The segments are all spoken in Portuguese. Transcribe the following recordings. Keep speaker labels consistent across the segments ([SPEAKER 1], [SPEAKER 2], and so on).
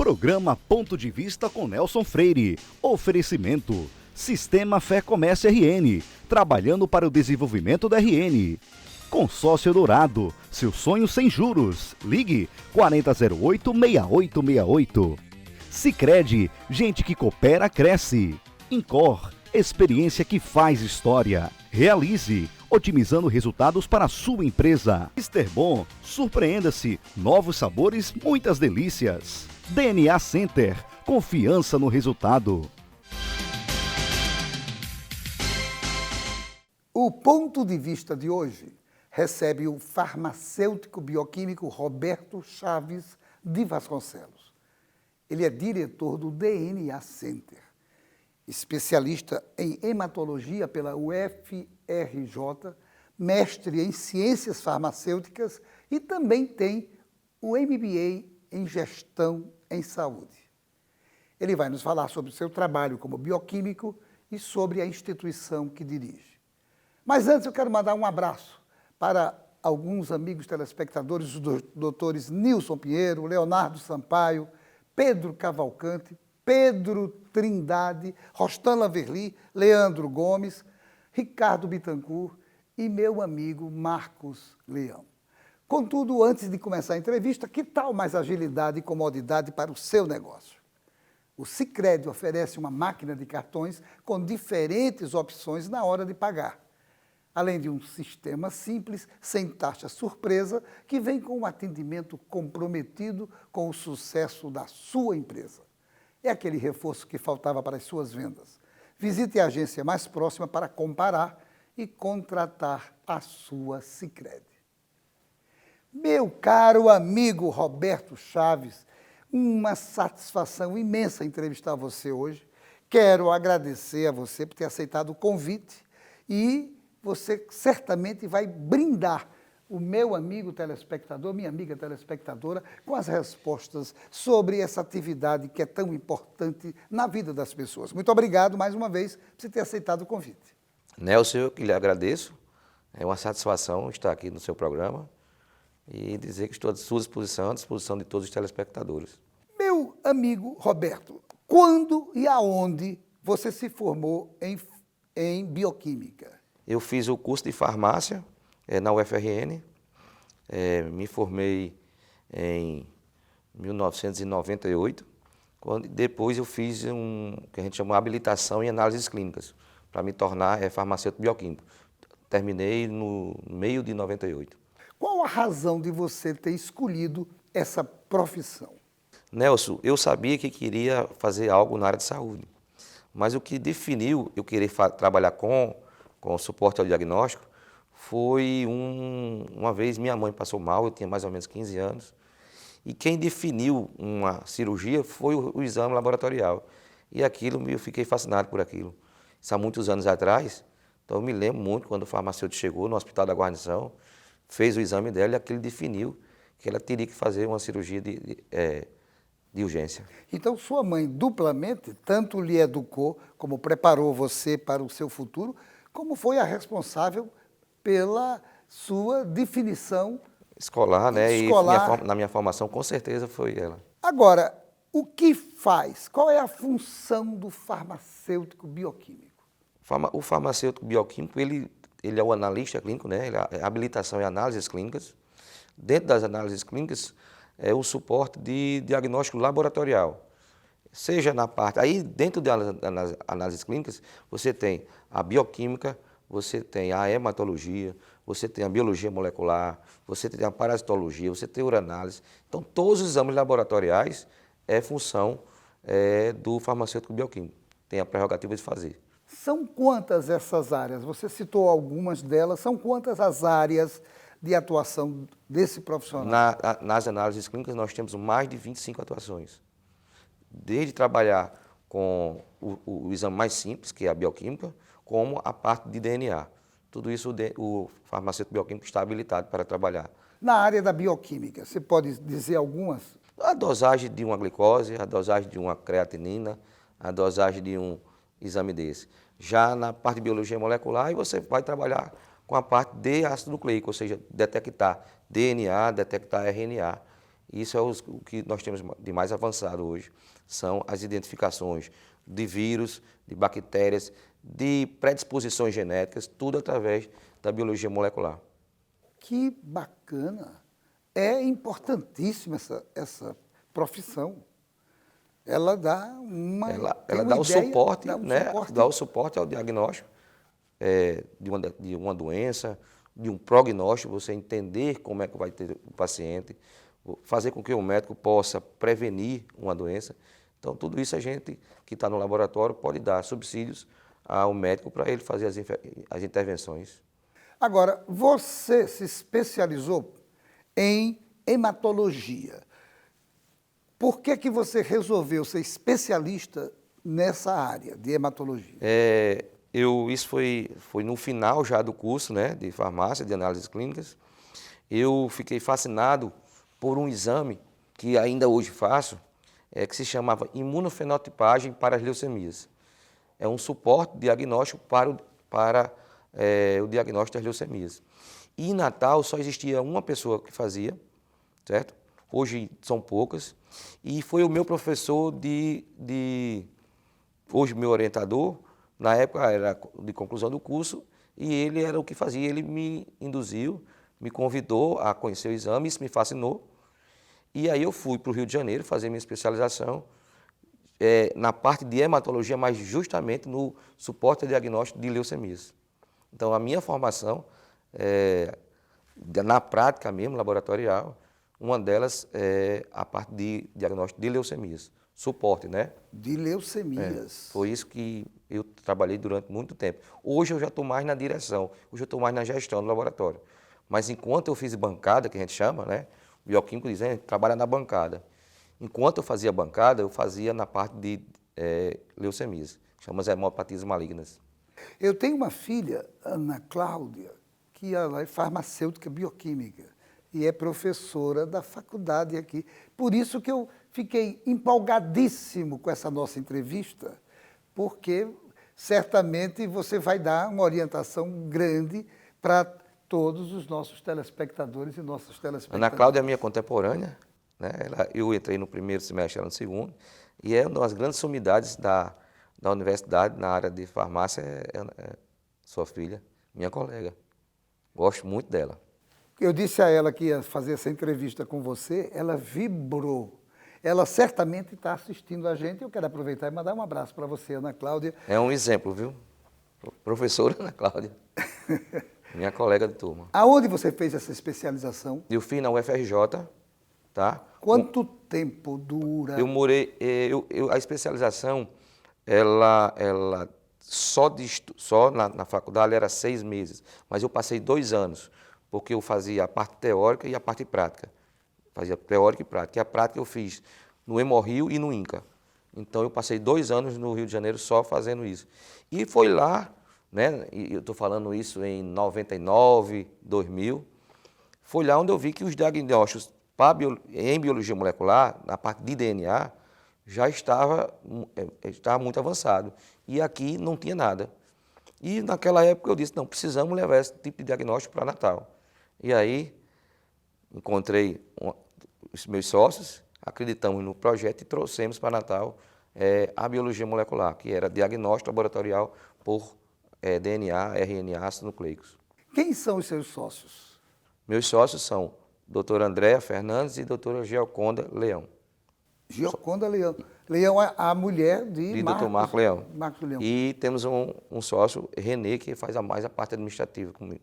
[SPEAKER 1] Programa Ponto de Vista com Nelson Freire. Oferecimento. Sistema Fé Comércio RN. Trabalhando para o desenvolvimento da RN. Consórcio Dourado. Seu sonho sem juros. Ligue 4008-6868. Sicredi. Gente que coopera, cresce. Incor. Experiência que faz história. Realize. Otimizando resultados para a sua empresa. Mr. Bom, surpreenda-se. Novos sabores, muitas delícias. DNA Center, confiança no resultado.
[SPEAKER 2] O ponto de vista de hoje recebe o farmacêutico bioquímico Roberto Chaves de Vasconcelos. Ele é diretor do DNA Center, especialista em hematologia pela UFRJ, mestre em ciências farmacêuticas e também tem o MBA em gestão em saúde. Ele vai nos falar sobre o seu trabalho como bioquímico e sobre a instituição que dirige. Mas antes eu quero mandar um abraço para alguns amigos telespectadores, os doutores Nilson Pinheiro, Leonardo Sampaio, Pedro Cavalcante, Pedro Trindade, Rostana Verli, Leandro Gomes, Ricardo Bittencourt e meu amigo Marcos Leão. Contudo, antes de começar a entrevista, que tal mais agilidade e comodidade para o seu negócio? O Sicredi oferece uma máquina de cartões com diferentes opções na hora de pagar, além de um sistema simples, sem taxa surpresa, que vem com um atendimento comprometido com o sucesso da sua empresa. É aquele reforço que faltava para as suas vendas. Visite a agência mais próxima para comparar e contratar a sua Sicredi. Meu caro amigo Roberto Chaves, uma satisfação imensa entrevistar você hoje. Quero agradecer a você por ter aceitado o convite e você certamente vai brindar o meu amigo telespectador, minha amiga telespectadora, com as respostas sobre essa atividade que é tão importante na vida das pessoas. Muito obrigado mais uma vez por você ter aceitado o convite.
[SPEAKER 3] Nelson, eu que lhe agradeço. É uma satisfação estar aqui no seu programa e dizer que estou à sua disposição, à disposição de todos os telespectadores.
[SPEAKER 2] Meu amigo Roberto, quando e aonde você se formou em bioquímica?
[SPEAKER 3] Eu fiz o curso de farmácia na UFRN, me formei em 1998, depois eu fiz que a gente chama de habilitação em análises clínicas, para me tornar farmacêutico bioquímico. Terminei no meio de 98.
[SPEAKER 2] Qual a razão de você ter escolhido essa profissão?
[SPEAKER 3] Nelson, eu sabia que queria fazer algo na área de saúde, mas o que definiu eu querer trabalhar com suporte ao diagnóstico foi uma vez minha mãe passou mal, eu tinha mais ou menos 15 anos, e quem definiu uma cirurgia foi o exame laboratorial. E aquilo, eu fiquei fascinado por aquilo. Isso há muitos anos atrás, então eu me lembro muito quando o farmacêutico chegou no Hospital da Guarnição, fez o exame dela e aquilo definiu que ela teria que fazer uma cirurgia de urgência.
[SPEAKER 2] Então, sua mãe duplamente, tanto lhe educou, como preparou você para o seu futuro, como foi a responsável pela sua definição
[SPEAKER 3] escolar, né?
[SPEAKER 2] Escolar.
[SPEAKER 3] E na minha formação, com certeza, foi ela.
[SPEAKER 2] Agora, o que faz? Qual é a função do farmacêutico bioquímico?
[SPEAKER 3] O farmacêutico bioquímico, ele é o analista clínico, né? É habilitação em análises clínicas. Dentro das análises clínicas, é o suporte de diagnóstico laboratorial. Seja na parte... Aí, dentro das análises clínicas, você tem a bioquímica, você tem a hematologia, você tem a biologia molecular, você tem a parasitologia, você tem a uranálise. Então, todos os exames laboratoriais é função do farmacêutico bioquímico. Tem a prerrogativa de fazer.
[SPEAKER 2] São quantas essas áreas? Você citou algumas delas. São quantas as áreas de atuação desse profissional?
[SPEAKER 3] Nas análises clínicas, nós temos mais de 25 atuações. Desde trabalhar com o exame mais simples, que é a bioquímica, como a parte de DNA. Tudo isso o farmacêutico bioquímico está habilitado para trabalhar.
[SPEAKER 2] Na área da bioquímica, você pode dizer algumas?
[SPEAKER 3] A dosagem de uma glicose, a dosagem de uma creatinina, a dosagem de um exame desse. Já na parte de biologia molecular, você vai trabalhar com a parte de ácido nucleico, ou seja, detectar DNA, detectar RNA. Isso é o que nós temos de mais avançado hoje, são as identificações de vírus, de bactérias, de predisposições genéticas, tudo através da biologia molecular.
[SPEAKER 2] Que bacana! É importantíssima essa profissão. Ela dá uma...
[SPEAKER 3] Ela dá o suporte, né? Dá o suporte ao diagnóstico de uma doença, de um prognóstico, você entender como é que vai ter o paciente, fazer com que o médico possa prevenir uma doença. Então, tudo isso a gente que está no laboratório pode dar subsídios ao médico para ele fazer as intervenções.
[SPEAKER 2] Agora, você se especializou em hematologia. Por que você resolveu ser especialista nessa área de hematologia?
[SPEAKER 3] Isso foi no final já do curso, né, de farmácia, de análises clínicas. Eu fiquei fascinado por um exame que ainda hoje faço, que se chamava imunofenotipagem para as leucemias. É um suporte diagnóstico para o diagnóstico das leucemias. E em Natal só existia uma pessoa que fazia, certo? Hoje são poucas. E foi o meu professor hoje meu orientador, na época era de conclusão do curso, e ele era o que fazia. Ele me induziu, me convidou a conhecer o exame, isso me fascinou. E aí eu fui para o Rio de Janeiro fazer minha especialização na parte de hematologia, mas justamente no suporte ao diagnóstico de leucemias. Então, a minha formação, na prática mesmo, laboratorial, uma delas é a parte de diagnóstico de leucemias, suporte, né?
[SPEAKER 2] De leucemias.
[SPEAKER 3] Foi isso que eu trabalhei durante muito tempo. Hoje eu já estou mais na direção, hoje eu estou mais na gestão do laboratório. Mas enquanto eu fiz bancada, que a gente chama, né? O bioquímico diz, trabalha na bancada. Enquanto eu fazia bancada, eu fazia na parte de leucemias, chama as hemopatias malignas.
[SPEAKER 2] Eu tenho uma filha, Ana Cláudia, que ela é farmacêutica bioquímica e é professora da faculdade aqui. Por isso que eu fiquei empolgadíssimo com essa nossa entrevista, porque certamente você vai dar uma orientação grande para todos os nossos telespectadores e nossas telespectadoras.
[SPEAKER 3] Ana Cláudia é minha contemporânea, né? Eu entrei no primeiro semestre, ela no segundo, e é uma das grandes sumidades da universidade na área de farmácia, sua filha, minha colega. Gosto muito dela.
[SPEAKER 2] Eu disse a ela que ia fazer essa entrevista com você, ela vibrou. Ela certamente está assistindo a gente. Eu quero aproveitar e mandar um abraço para você, Ana Cláudia.
[SPEAKER 3] É um exemplo, viu? Professora Ana Cláudia, minha colega de turma.
[SPEAKER 2] Aonde você fez essa especialização?
[SPEAKER 3] Eu fiz na UFRJ, tá?
[SPEAKER 2] Quanto tempo dura?
[SPEAKER 3] Eu morei, a especialização, ela só na faculdade era 6 meses, mas eu passei 2 anos, porque eu fazia a parte teórica e a parte prática. Fazia teórica e prática. E a prática eu fiz no Hemorrio e no INCA. Então eu passei 2 anos no Rio de Janeiro só fazendo isso. E foi lá, né, e eu estou falando isso em 99, 2000, foi lá onde eu vi que os diagnósticos em biologia molecular, na parte de DNA, já estava muito avançado. E aqui não tinha nada. E naquela época eu disse, não, precisamos levar esse tipo de diagnóstico para Natal. E aí encontrei os meus sócios, acreditamos no projeto e trouxemos para Natal a biologia molecular, que era diagnóstico laboratorial por DNA, RNA, ácidos nucleicos.
[SPEAKER 2] Quem são os seus sócios?
[SPEAKER 3] Meus sócios são doutora Andréa Fernandes e doutora Geoconda Leão.
[SPEAKER 2] Geoconda Leão. Leão é a mulher de
[SPEAKER 3] Dr. Marco Leão.
[SPEAKER 2] Marco Leão.
[SPEAKER 3] E temos um sócio, Renê, que faz mais a parte administrativa comigo.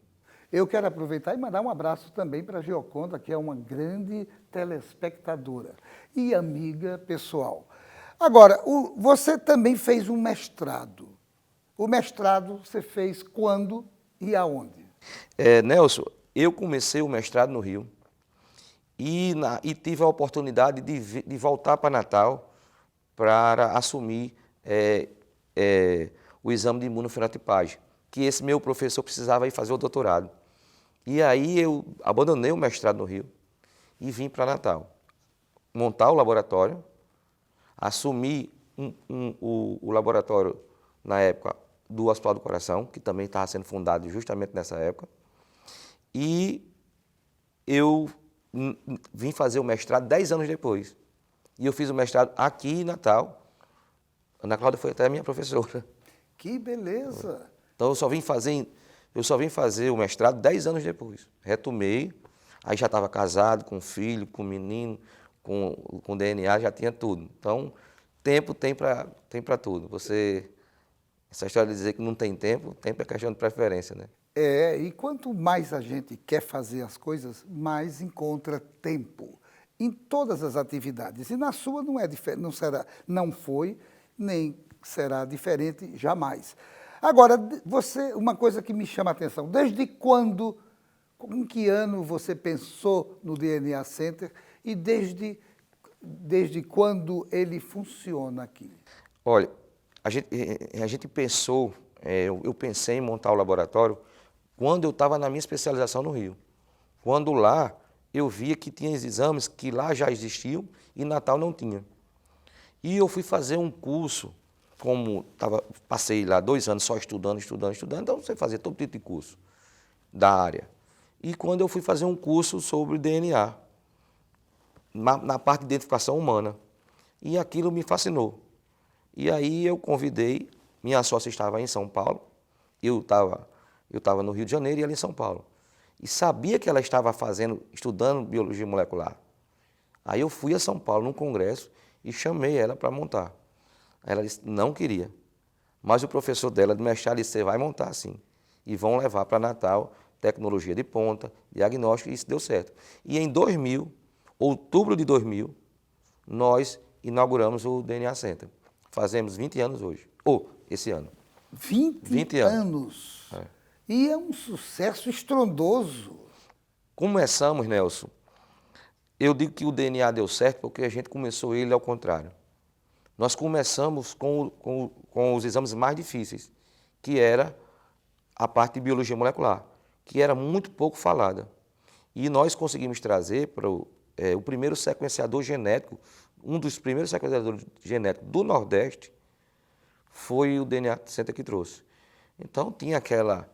[SPEAKER 2] Eu quero aproveitar e mandar um abraço também para a Geoconda, que é uma grande telespectadora e amiga pessoal. Agora, você também fez um mestrado. O mestrado você fez quando e aonde?
[SPEAKER 3] Nelson, eu comecei o mestrado no Rio e tive a oportunidade de voltar para Natal para assumir o exame de imunofenotipagem, que esse meu professor precisava ir fazer o doutorado. E aí eu abandonei o mestrado no Rio e vim para Natal, montar o laboratório, assumi o laboratório, na época, do Hospital do Coração, que também estava sendo fundado justamente nessa época, e eu vim fazer o mestrado 10 anos depois. E eu fiz o mestrado aqui em Natal. A Ana Cláudia foi até a minha professora.
[SPEAKER 2] Que beleza!
[SPEAKER 3] Então eu só vim fazer o mestrado 10 anos depois. Retomei, aí já estava casado, com filho, com menino, com DNA, já tinha tudo. Então, tempo tem para tudo. Essa história de dizer que não tem tempo é questão de preferência, né?
[SPEAKER 2] E quanto mais a gente quer fazer as coisas, mais encontra tempo em todas as atividades. E na sua não é diferente, não foi, nem será diferente jamais. Agora, uma coisa que me chama a atenção, desde quando, em que ano você pensou no DNA Center e desde quando ele funciona aqui?
[SPEAKER 3] Olha, a gente pensou, eu pensei em montar o laboratório quando eu estava na minha especialização no Rio. Quando lá eu via que tinha exames que lá já existiam e em Natal não tinha. E eu fui fazer um curso, passei lá 2 anos só estudando, então você fazia todo tipo de curso da área. E quando eu fui fazer um curso sobre DNA, na parte de identificação humana, e aquilo me fascinou. E aí eu convidei, minha sócia estava em São Paulo, eu estava no Rio de Janeiro e ela em São Paulo. E sabia que ela estava estudando biologia molecular. Aí eu fui a São Paulo num congresso e chamei ela para montar. Ela disse, não queria. Mas o professor dela de mestrado disse, você vai montar sim. E vão levar para Natal tecnologia de ponta, diagnóstico, e isso deu certo. E em 2000, outubro de 2000, nós inauguramos o DNA Center. Fazemos 20 anos hoje, esse ano.
[SPEAKER 2] 20 anos? É. E é um sucesso estrondoso.
[SPEAKER 3] Começamos, Nelson, eu digo que o DNA deu certo porque a gente começou ele ao contrário. Nós começamos com os exames mais difíceis, que era a parte de biologia molecular, que era muito pouco falada. E nós conseguimos trazer para o primeiro sequenciador genético, um dos primeiros sequenciadores genéticos do Nordeste, foi o DNA Center que trouxe. Então tinha aquela...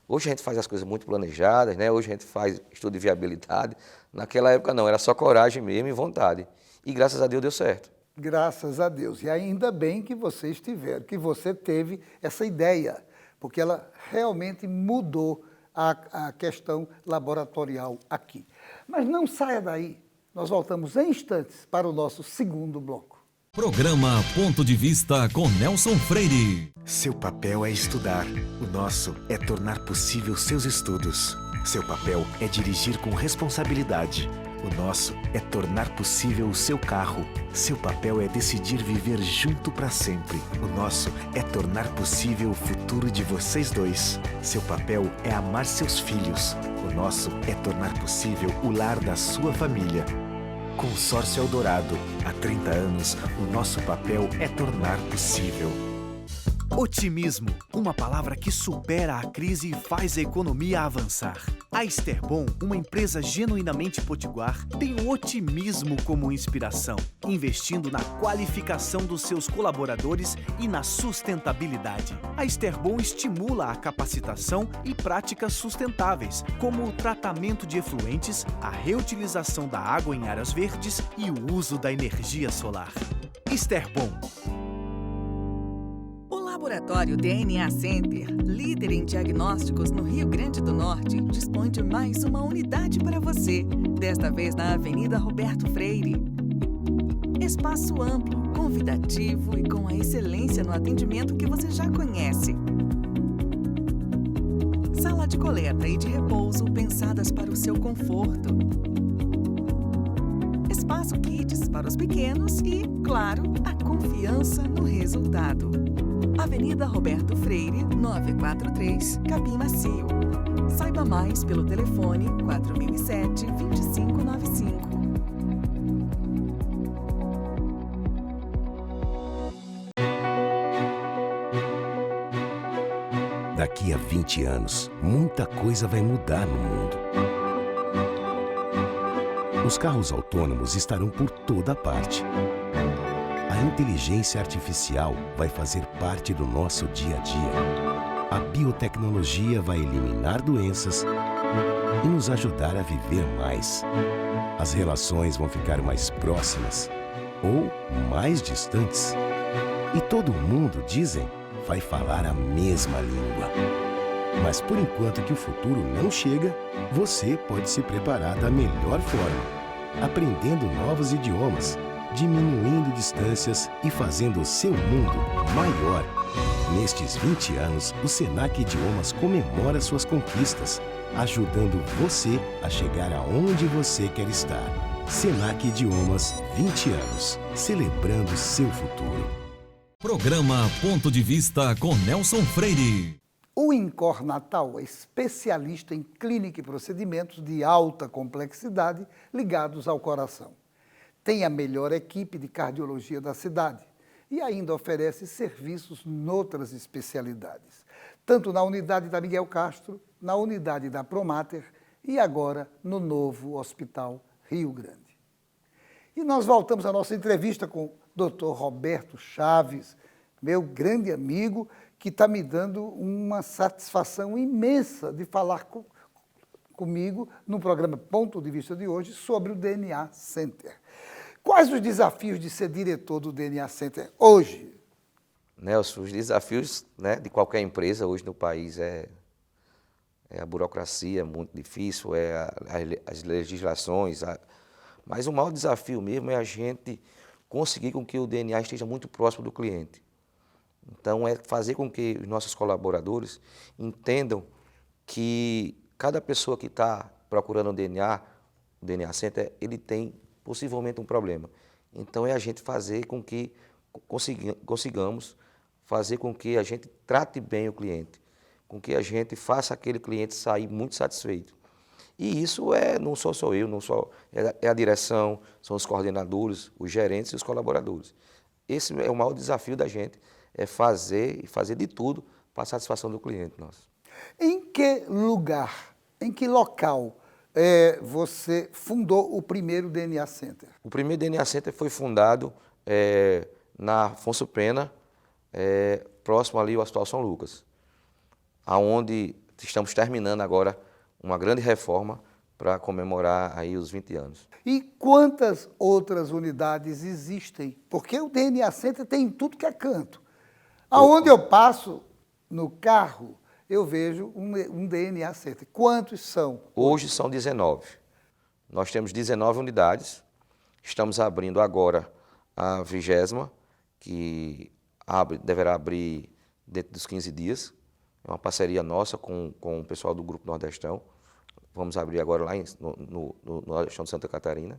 [SPEAKER 3] Hoje a gente faz as coisas muito planejadas, né? Hoje a gente faz estudo de viabilidade. Naquela época não, era só coragem mesmo e vontade. E graças a Deus deu certo.
[SPEAKER 2] Graças a Deus. E ainda bem que vocês tiveram, que você teve essa ideia, porque ela realmente mudou a questão laboratorial aqui. Mas não saia daí. Nós voltamos em instantes para o nosso segundo bloco.
[SPEAKER 4] Programa Ponto de Vista com Nelson Freire.
[SPEAKER 5] Seu papel é estudar. O nosso é tornar possível seus estudos. Seu papel é dirigir com responsabilidade. O nosso é tornar possível o seu carro. Seu papel é decidir viver junto para sempre. O nosso é tornar possível o futuro de vocês dois. Seu papel é amar seus filhos. O nosso é tornar possível o lar da sua família. Consórcio Eldorado. Há 30 anos, o nosso papel é tornar possível.
[SPEAKER 6] Otimismo, uma palavra que supera a crise e faz a economia avançar. A Esterbom, uma empresa genuinamente potiguar, tem o otimismo como inspiração, investindo na qualificação dos seus colaboradores e na sustentabilidade. A Esterbom estimula a capacitação e práticas sustentáveis, como o tratamento de efluentes, a reutilização da água em áreas verdes e o uso da energia solar. Esterbom.
[SPEAKER 7] O Laboratório DNA Center, líder em diagnósticos no Rio Grande do Norte, dispõe de mais uma unidade para você, desta vez na Avenida Roberto Freire. Espaço amplo, convidativo e com a excelência no atendimento que você já conhece. Sala de coleta e de repouso pensadas para o seu conforto. Espaço Kids para os pequenos e, claro, a confiança no resultado. Avenida Roberto Freire, 943, Capim Macio. Saiba mais pelo telefone 4007-2595.
[SPEAKER 8] Daqui a 20 anos, muita coisa vai mudar no mundo. Os carros autônomos estarão por toda parte. A inteligência artificial vai fazer parte do nosso dia a dia. A biotecnologia vai eliminar doenças e nos ajudar a viver mais. As relações vão ficar mais próximas ou mais distantes. E todo mundo, dizem, vai falar a mesma língua. Mas por enquanto que o futuro não chega, você pode se preparar da melhor forma, aprendendo novos idiomas, diminuindo distâncias e fazendo o seu mundo maior. Nestes 20 anos, o Senac Idiomas comemora suas conquistas, ajudando você a chegar aonde você quer estar. Senac Idiomas, 20 anos, celebrando seu futuro.
[SPEAKER 4] Programa Ponto de Vista com Nelson Freire.
[SPEAKER 2] O INCOR Natal é especialista em clínica e procedimentos de alta complexidade ligados ao coração. Tem a melhor equipe de cardiologia da cidade e ainda oferece serviços noutras especialidades, tanto na unidade da Miguel Castro, na unidade da Promater e agora no novo Hospital Rio Grande. E nós voltamos à nossa entrevista com o Dr. Roberto Chaves, meu grande amigo, que está me dando uma satisfação imensa de falar comigo no programa Ponto de Vista de hoje sobre o DNA Center. Quais os desafios de ser diretor do DNA Center hoje?
[SPEAKER 3] Nelson, os desafios, né, de qualquer empresa hoje no país é a burocracia, é muito difícil, as legislações, mas o maior desafio mesmo é a gente conseguir com que o DNA esteja muito próximo do cliente. Então, é fazer com que os nossos colaboradores entendam que cada pessoa que está procurando o DNA Center, ele tem possivelmente um problema. Então, é a gente fazer com que consigamos fazer com que a gente trate bem o cliente, com que a gente faça aquele cliente sair muito satisfeito. E isso não sou eu, é a direção, são os coordenadores, os gerentes e os colaboradores. Esse é o maior desafio da gente, é fazer de tudo para a satisfação do cliente nosso.
[SPEAKER 2] Em que lugar, em que local você fundou o primeiro DNA Center?
[SPEAKER 3] O primeiro DNA Center foi fundado na Afonso Pena, próximo ali ao Hospital São Lucas, aonde estamos terminando agora uma grande reforma para comemorar aí os 20 anos.
[SPEAKER 2] E quantas outras unidades existem? Porque o DNA Center tem em tudo que é canto. Aonde eu passo no carro, eu vejo um DNA Center. Quantos são?
[SPEAKER 3] Hoje são 19. Nós temos 19 unidades. Estamos abrindo agora a 20ª, que deverá abrir dentro dos 15 dias. É uma parceria nossa com o pessoal do Grupo Nordestão. Vamos abrir agora lá no Nordestão de Santa Catarina.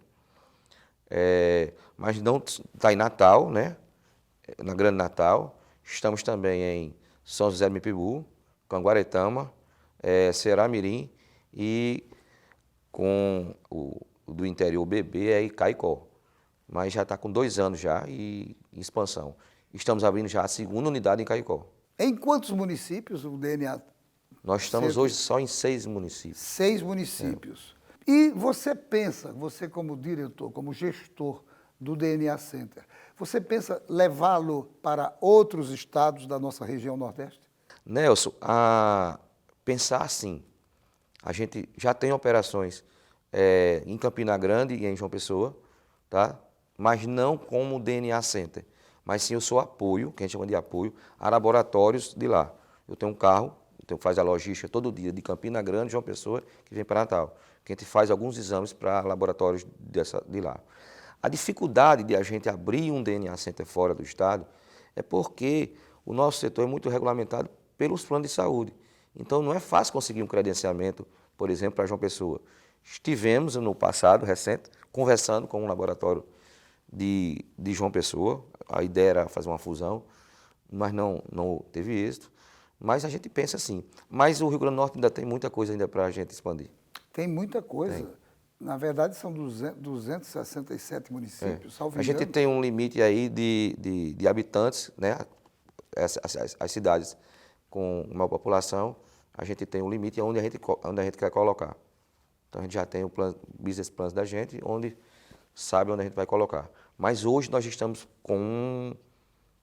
[SPEAKER 3] Mas não está em Natal, né? Na Grande Natal. Estamos também em São José do Mipibu, Canguaretama, Ceará-Mirim e com o do interior BB e Caicó. Mas já está com 2 anos já e em expansão. Estamos abrindo já a 2ª unidade em Caicó.
[SPEAKER 2] Em quantos municípios o DNA?
[SPEAKER 3] Nós estamos hoje só em 6 municípios.
[SPEAKER 2] 6 municípios. E você pensa, você como diretor, como gestor do DNA Center, você pensa levá-lo para outros estados da nossa região Nordeste?
[SPEAKER 3] Nelson, pensar assim, a gente já tem operações em Campina Grande e em João Pessoa, tá? Mas não como DNA Center, mas sim eu sou apoio, que a gente chama de apoio, a laboratórios de lá. Eu tenho um carro, faz a logística todo dia de Campina Grande, João Pessoa, que vem para Natal, que a gente faz alguns exames para laboratórios de lá. A dificuldade de a gente abrir um DNA Center fora do estado é porque o nosso setor é muito regulamentado pelos planos de saúde. Então, não é fácil conseguir um credenciamento, por exemplo, para João Pessoa. Estivemos, no passado, recente, conversando com um laboratório de João Pessoa. A ideia era fazer uma fusão, mas não teve êxito. Mas a gente pensa assim. Mas o Rio Grande do Norte ainda tem muita coisa ainda para a gente expandir.
[SPEAKER 2] Tem muita coisa.
[SPEAKER 3] Tem.
[SPEAKER 2] Na verdade, são 267 municípios.
[SPEAKER 3] A gente tem um limite aí de habitantes, né? As cidades com maior população, a gente tem um limite onde a gente quer colocar. Então, a gente já tem o business plan da gente, onde sabe onde a gente vai colocar. Mas hoje nós estamos com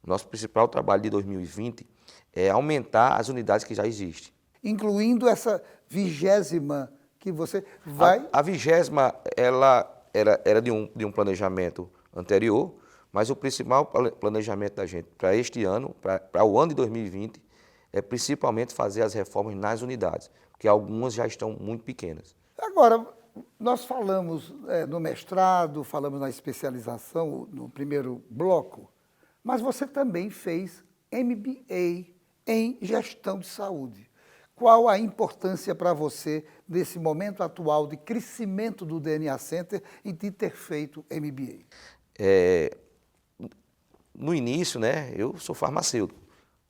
[SPEAKER 3] nosso principal trabalho de 2020 é aumentar as unidades que já existem.
[SPEAKER 2] Incluindo essa 20ª que você vai...
[SPEAKER 3] A 20ª, ela era de um planejamento anterior, mas o principal planejamento da gente para este ano, para o ano de 2020, é principalmente fazer as reformas nas unidades, porque algumas já estão muito pequenas.
[SPEAKER 2] Agora, nós falamos no mestrado, falamos na especialização no primeiro bloco, mas você também fez MBA em gestão de saúde. Qual a importância para você, nesse momento atual de crescimento do DNA Center, e de ter feito MBA?
[SPEAKER 3] No início, né, eu sou farmacêutico,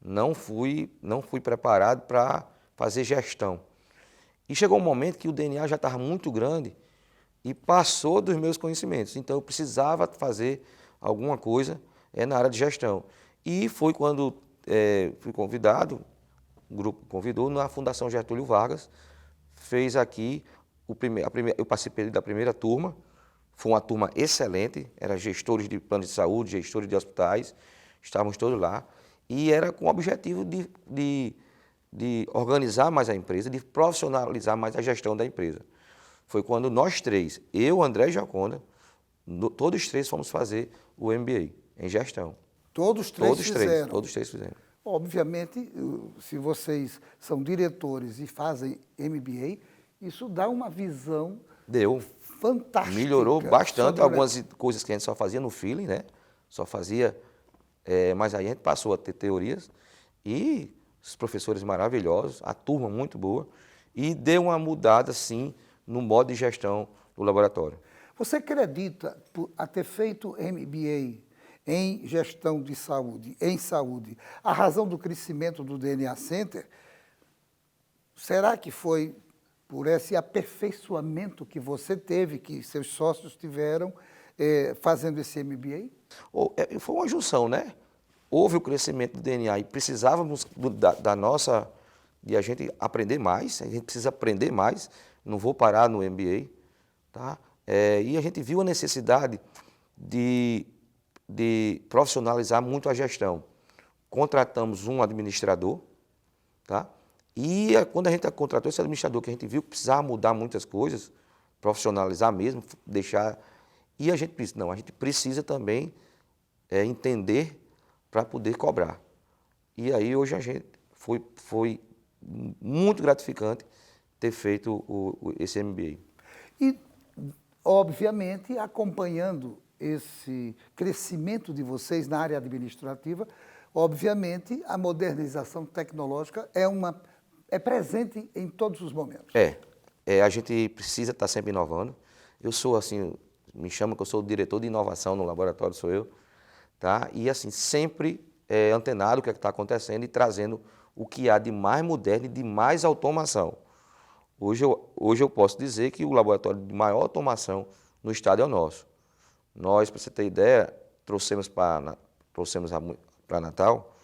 [SPEAKER 3] não fui preparado para fazer gestão. E chegou um momento que o DNA já estava muito grande e passou dos meus conhecimentos. Então, eu precisava fazer alguma coisa na área de gestão. E foi quando fui convidado, o grupo convidou, na Fundação Getúlio Vargas, fez aqui, eu participei da primeira turma, foi uma turma excelente, eram gestores de plano de saúde, gestores de hospitais, estávamos todos lá, e era com o objetivo de organizar mais a empresa, de profissionalizar mais a gestão da empresa. Foi quando nós três, eu, André e Jaconda, todos três fomos fazer o MBA em gestão.
[SPEAKER 2] Todos três fizeram?
[SPEAKER 3] Todos três fizeram.
[SPEAKER 2] Obviamente, se vocês são diretores e fazem MBA, isso dá uma visão fantástica.
[SPEAKER 3] Melhorou bastante algumas coisas que a gente só fazia no feeling, né? Só fazia, mas aí a gente passou a ter teorias e os professores maravilhosos, a turma muito boa, e deu uma mudada, sim, no modo de gestão do laboratório.
[SPEAKER 2] Você acredita, por ter feito MBA em gestão de saúde, em saúde, a razão do crescimento do DNA Center, será que foi por esse aperfeiçoamento que você teve, que seus sócios tiveram, fazendo esse MBA?
[SPEAKER 3] Foi uma junção, né? Houve o crescimento do DNA e precisávamos de a gente aprender mais, a gente precisa aprender mais, não vou parar no MBA, tá? E a gente viu a necessidade de profissionalizar muito a gestão. Contratamos um administrador, tá? E quando a gente contratou esse administrador, que a gente viu que precisava mudar muitas coisas, profissionalizar mesmo, deixar... E a gente disse, não, a gente precisa também entender para poder cobrar. E aí hoje a gente foi muito gratificante ter feito esse MBA.
[SPEAKER 2] E, obviamente, acompanhando esse crescimento de vocês na área administrativa, obviamente, a modernização tecnológica é presente em todos os momentos.
[SPEAKER 3] A gente precisa estar sempre inovando. Eu sou, assim, me chamam que eu sou o diretor de inovação no laboratório, sou eu, tá? E, assim, sempre antenado o que está acontecendo e trazendo o que há de mais moderno e de mais automação. Hoje eu posso dizer que o laboratório de maior automação no estado é o nosso. Nós, para você ter ideia, trouxemos para Natal,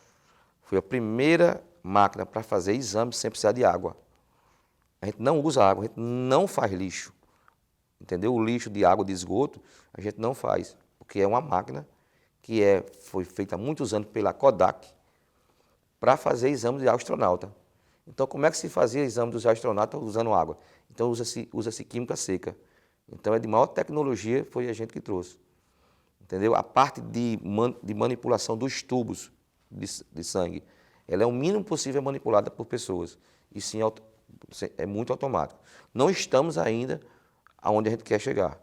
[SPEAKER 3] foi a primeira máquina para fazer exames sem precisar de água. A gente não usa água, a gente não faz lixo. Entendeu? O lixo de água de esgoto a gente não faz, porque é uma máquina que foi feita há muitos anos pela Kodak para fazer exames de astronauta. Então, como é que se fazia exame dos astronautas usando água? Então, usa-se química seca. Então, é de maior tecnologia, foi a gente que trouxe. Entendeu? A parte de manipulação dos tubos de sangue, ela é o mínimo possível manipulada por pessoas. E sim, é muito automático. Não estamos ainda aonde a gente quer chegar,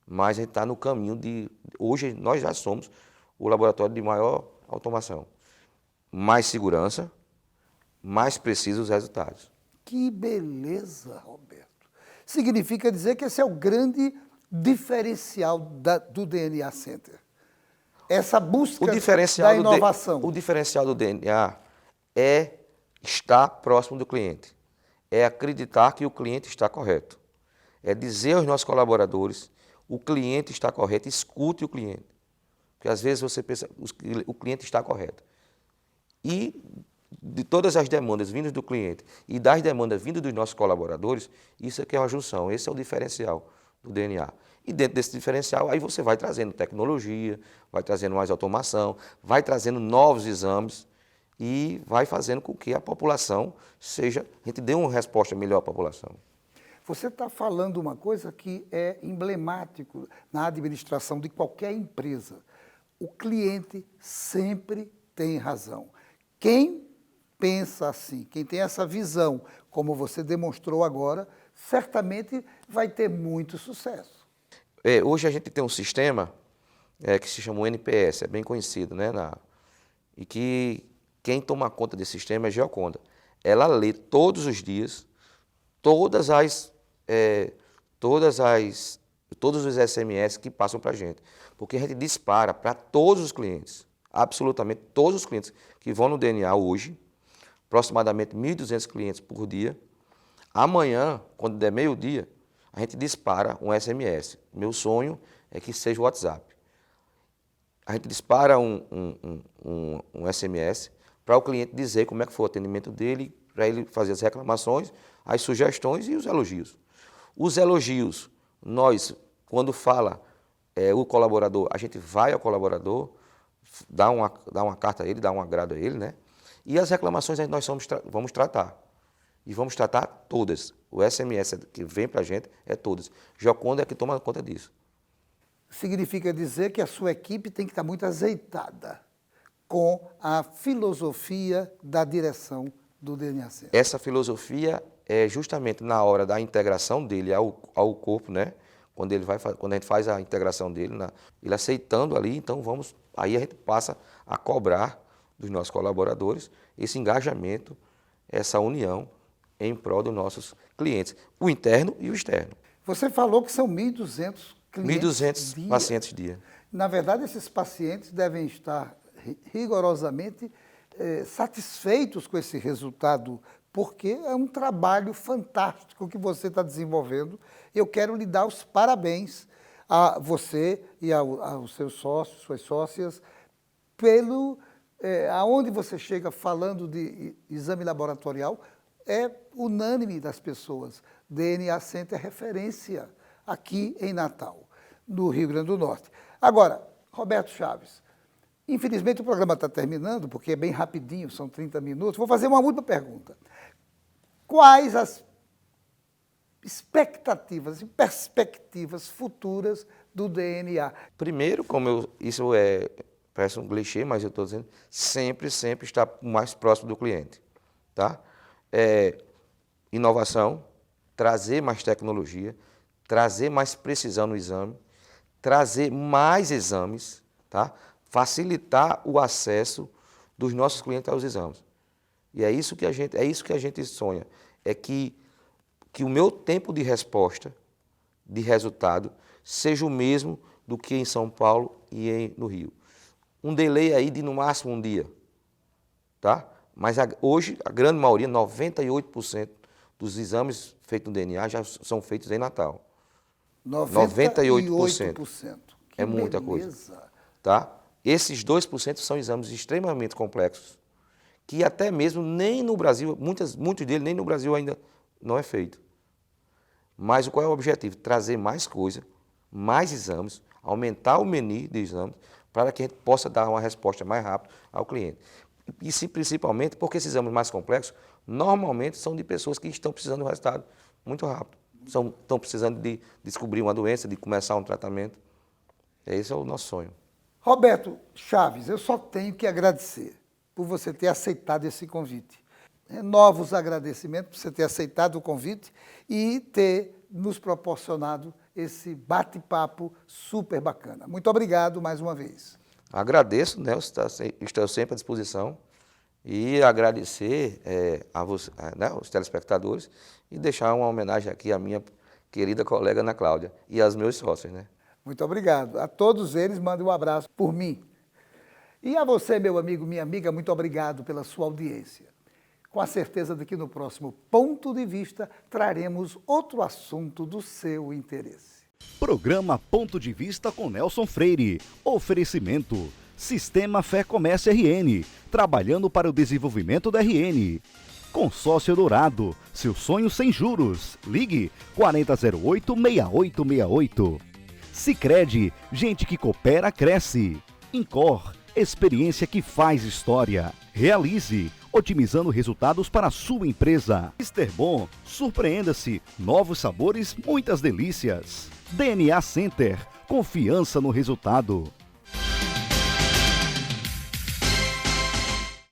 [SPEAKER 3] mas a gente está no caminho de... Hoje, nós já somos o laboratório de maior automação. Mais segurança, mais precisos os resultados.
[SPEAKER 2] Que beleza, Roberto. Significa dizer que esse é o grande diferencial do DNA Center. Essa busca da inovação.
[SPEAKER 3] O diferencial do DNA é estar próximo do cliente. É acreditar que o cliente está correto. É dizer aos nossos colaboradores, o cliente está correto, escute o cliente. Porque às vezes você pensa, o cliente está correto. E de todas as demandas vindas do cliente e das demandas vindas dos nossos colaboradores, isso aqui é uma junção, esse é o diferencial do DNA. E dentro desse diferencial, aí você vai trazendo tecnologia, vai trazendo mais automação, vai trazendo novos exames e vai fazendo com que a população a gente dê uma resposta melhor à população.
[SPEAKER 2] Você está falando uma coisa que é emblemático na administração de qualquer empresa. O cliente sempre tem razão. Quem pensa assim, quem tem essa visão, como você demonstrou agora, certamente vai ter muito sucesso.
[SPEAKER 3] Hoje a gente tem um sistema que se chama o NPS, é bem conhecido, né? E que quem toma conta desse sistema é a Geoconda. Ela lê todos os dias todos os SMS que passam para a gente. Porque a gente dispara para todos os clientes, absolutamente todos os clientes que vão no DNA hoje, aproximadamente 1.200 clientes por dia. Amanhã, quando der meio-dia, a gente dispara um SMS. Meu sonho é que seja o WhatsApp. A gente dispara um SMS para o cliente dizer como é que foi o atendimento dele, para ele fazer as reclamações, as sugestões e os elogios. Os elogios, nós, quando fala o colaborador, a gente vai ao colaborador, dá uma carta a ele, dá um agrado a ele, né? E as reclamações nós vamos tratar. E vamos tratar todas. O SMS que vem para a gente é todas. Geoconda é que toma conta disso.
[SPEAKER 2] Significa dizer que a sua equipe tem que estar muito azeitada com a filosofia da direção do DNA Center.
[SPEAKER 3] Essa filosofia é justamente na hora da integração dele ao corpo, né? Quando a gente faz a integração dele, ele aceitando ali, então aí a gente passa a cobrar dos nossos colaboradores esse engajamento, essa união em prol dos nossos clientes, o interno e o externo.
[SPEAKER 2] Você falou que são 1.200 clientes
[SPEAKER 3] 1.200 pacientes dia.
[SPEAKER 2] Na verdade, esses pacientes devem estar rigorosamente satisfeitos com esse resultado, porque é um trabalho fantástico que você está desenvolvendo. Eu quero lhe dar os parabéns a você e aos seus sócios, suas sócias, aonde você chega falando de exame laboratorial, é unânime das pessoas. DNA Center é referência aqui em Natal, no Rio Grande do Norte. Agora, Roberto Chaves, infelizmente o programa está terminando, porque é bem rapidinho, são 30 minutos. Vou fazer uma última pergunta. Quais as expectativas e perspectivas futuras do DNA?
[SPEAKER 3] Primeiro, isso parece um clichê, mas eu estou dizendo, sempre estar mais próximo do cliente. Tá? Inovação, trazer mais tecnologia, trazer mais precisão no exame, trazer mais exames, tá? Facilitar o acesso dos nossos clientes aos exames. E é isso que a gente sonha, é que o meu tempo de resposta, de resultado, seja o mesmo do que em São Paulo e no Rio. Um delay aí de no máximo um dia, tá? Mas hoje, a grande maioria, 98% dos exames feitos no DNA já são feitos em Natal. 98%. É muita coisa. Tá? Esses 2% são exames extremamente complexos, que até mesmo nem no Brasil, muitos deles nem no Brasil ainda não é feito. Mas qual é o objetivo? Trazer mais coisa, mais exames, aumentar o menu de exames, para que a gente possa dar uma resposta mais rápida ao cliente. E sim, principalmente porque esses exames mais complexos, normalmente são de pessoas que estão precisando de um resultado muito rápido. Estão precisando de descobrir uma doença, de começar um tratamento. Esse é o nosso sonho.
[SPEAKER 2] Roberto Chaves, eu só tenho que agradecer por você ter aceitado esse convite. Novos agradecimentos por você ter aceitado o convite e ter nos proporcionado esse bate-papo super bacana. Muito obrigado mais uma vez.
[SPEAKER 3] Agradeço, né? Estou sempre à disposição e agradecer aos telespectadores e deixar uma homenagem aqui à minha querida colega Ana Cláudia e aos meus sócios, né?
[SPEAKER 2] Muito obrigado. A todos eles, mando um abraço por mim. E a você, meu amigo, minha amiga, muito obrigado pela sua audiência. Com a certeza de que no próximo Ponto de Vista traremos outro assunto do seu interesse.
[SPEAKER 1] Programa Ponto de Vista com Nelson Freire. Oferecimento: Sistema Fé Comércio RN, trabalhando para o desenvolvimento da RN. Consórcio Dourado, seu sonho sem juros. Ligue 4008-6868. Sicredi, gente que coopera, cresce. Incor, experiência que faz história. Realize, otimizando resultados para a sua empresa. Mr. Bom, surpreenda-se, novos sabores, muitas delícias. DNA Center, confiança no resultado.